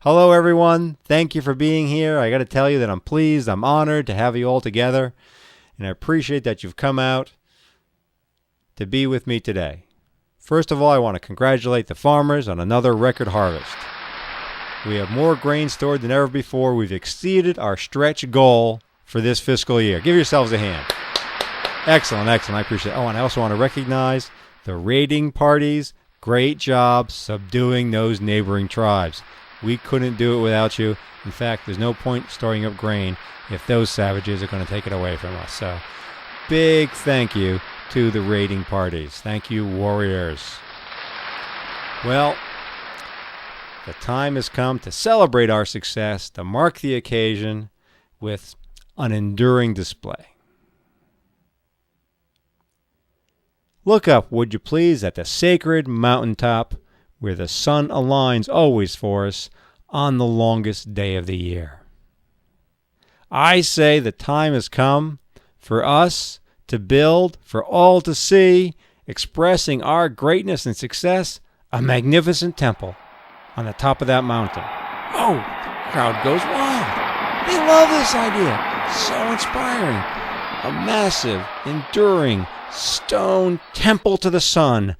Hello, everyone. Thank you for being here. I got to tell you that I'm pleased, I'm honored to have you all together, and I appreciate that you've come out to be with me today. First of all, I want to congratulate the farmers on another record harvest. We have more grain stored than ever before. We've exceeded our stretch goal for this fiscal year. Give yourselves a hand. Excellent, excellent. I appreciate it. Oh, and I also want to recognize the raiding parties. Great job subduing those neighboring tribes. We couldn't do it without you. In fact, there's no point storing up grain if those savages are going to take it away from us. So, big thank you to the raiding parties. Thank you, warriors. Well, the time has come to celebrate our success, to mark the occasion with an enduring display. Look up, would you please, at the sacred mountaintop where the sun aligns always for us on the longest day of the year. I say the time has come for us to build, for all to see, expressing our greatness and success, a magnificent temple on the top of that mountain. Oh, the crowd goes wild. They love this idea. So inspiring. A massive, enduring stone temple to the sun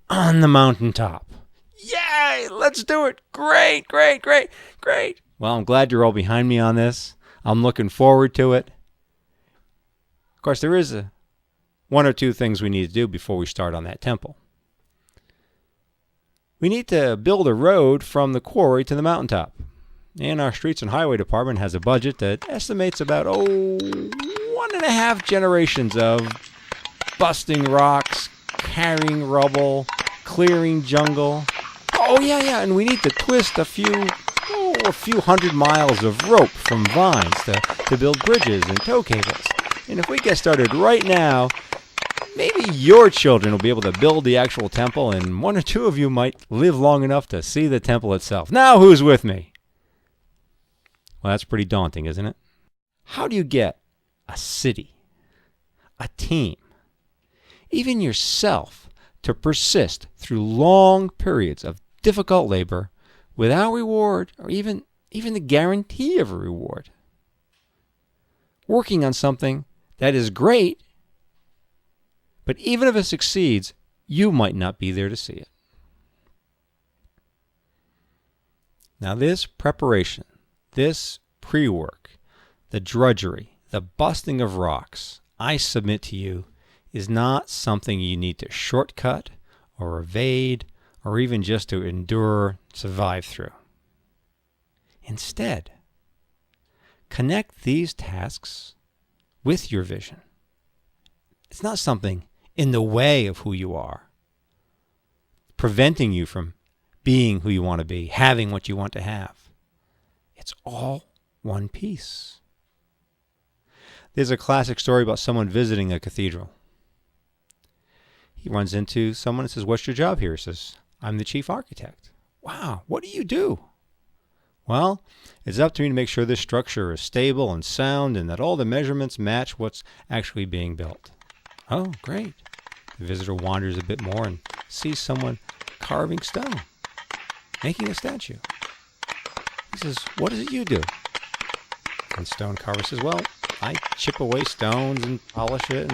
on the mountaintop. Yay! Let's do it! Great, great, great, great! Well, I'm glad you're all behind me on this. I'm looking forward to it. Of course, there is one or two things we need to do before we start on that temple. We need to build a road from the quarry to the mountaintop. And our Streets and Highway Department has a budget that estimates about, 1.5 generations of busting rocks, carrying rubble, clearing jungle. Oh, yeah, and we need to twist a few hundred miles of rope from vines to build bridges and tow cables. And if we get started right now, maybe your children will be able to build the actual temple, and one or two of you might live long enough to see the temple itself. Now, who's with me? Well, that's pretty daunting, isn't it? How do you get a city, a team, even yourself, to persist through long periods of difficult labor without reward or even the guarantee of a reward? Working on something that is great, but even if it succeeds, you might not be there to see it. Now, this preparation, this pre-work, the drudgery, the busting of rocks, I submit to you, is not something you need to shortcut or evade or even just to endure, survive through. Instead, connect these tasks with your vision. It's not something in the way of who you are, preventing you from being who you want to be, having what you want to have. It's all one piece. There's a classic story about someone visiting a cathedral. He runs into someone and says, "What's your job here?" He says, "I'm the chief architect." "Wow, what do you do?" "Well, it's up to me to make sure this structure is stable and sound and that all the measurements match what's actually being built." "Oh, great." The visitor wanders a bit more and sees someone carving stone, making a statue. He says, "What is it you do?" And stone carver says, "Well, I chip away stones and polish it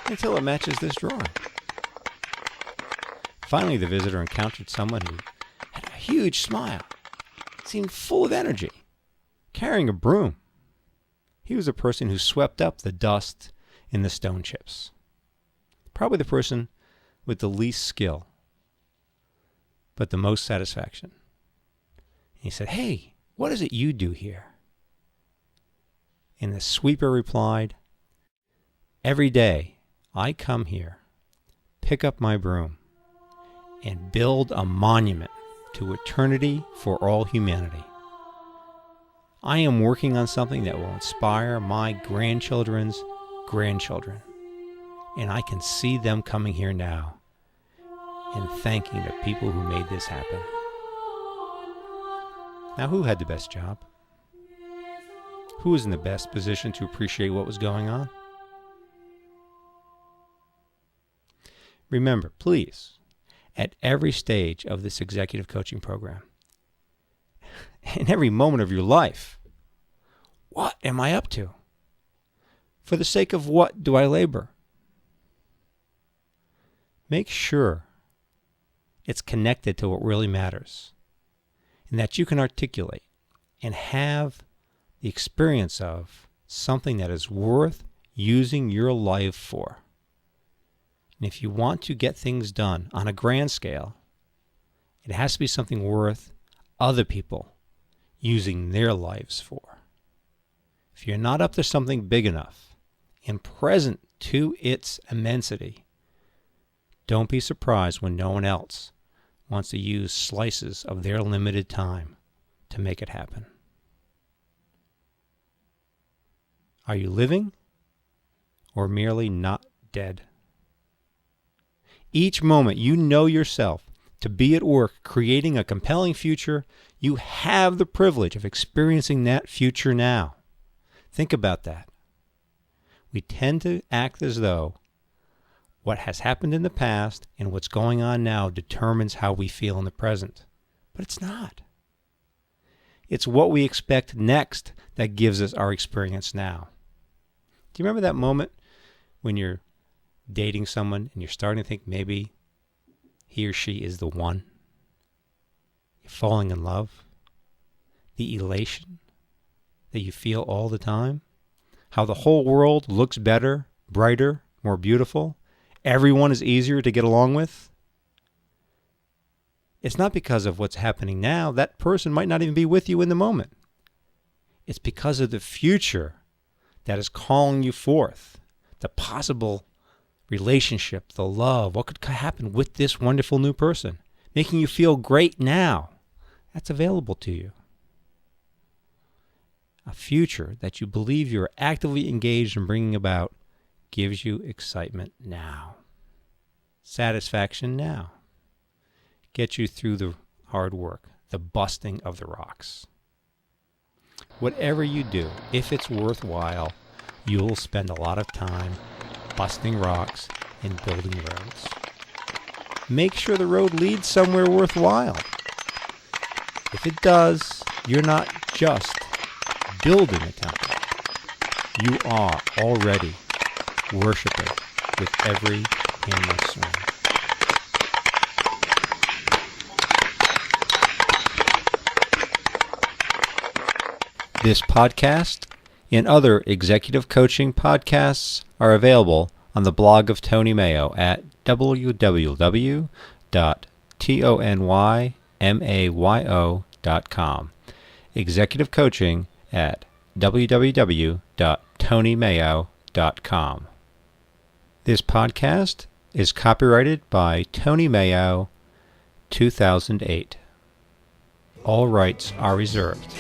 until it matches this drawing." Finally, the visitor encountered someone who had a huge smile, seemed full of energy, carrying a broom. He was a person who swept up the dust in the stone chips. Probably the person with the least skill, but the most satisfaction. And he said, "Hey, what is it you do here?" And the sweeper replied, "Every day I come here, pick up my broom, and build a monument to eternity for all humanity. I am working on something that will inspire my grandchildren's grandchildren, and I can see them coming here now and thanking the people who made this happen." Now, who had the best job? Who was in the best position to appreciate what was going on? Remember, please, at every stage of this executive coaching program, in every moment of your life. What am I up to? For the sake of what do I labor? Make sure it's connected to what really matters, and that you can articulate and have the experience of something that is worth using your life for. And if you want to get things done on a grand scale, it has to be something worth other people using their lives for. If you're not up to something big enough and present to its immensity, don't be surprised when no one else wants to use slices of their limited time to make it happen. Are you living or merely not dead? Each moment you know yourself to be at work creating a compelling future, you have the privilege of experiencing that future now. Think about that. We tend to act as though what has happened in the past and what's going on now determines how we feel in the present. But it's not. It's what we expect next that gives us our experience now. Do you remember that moment when you're dating someone and you're starting to think maybe he or she is the one? You're falling in love. The elation that you feel all the time. How the whole world looks better, brighter, more beautiful. Everyone is easier to get along with. It's not because of what's happening now. That person might not even be with you in the moment. It's because of the future that is calling you forth. The possible relationship, the love, what could happen with this wonderful new person, making you feel great now. That's available to you. A future that you believe you're actively engaged in bringing about gives you excitement now. Satisfaction now. Get you through the hard work, the busting of the rocks. Whatever you do, if it's worthwhile, you'll spend a lot of time busting rocks and building roads. Make sure the road leads somewhere worthwhile. If it does, you're not just building a temple. You are already worshiping with every hammer swing. This podcast and other executive coaching podcasts are available on the blog of Tony Mayo at www.tonymayo.com. Executive coaching at www.tonymayo.com. This podcast is copyrighted by Tony Mayo, 2008. All rights are reserved.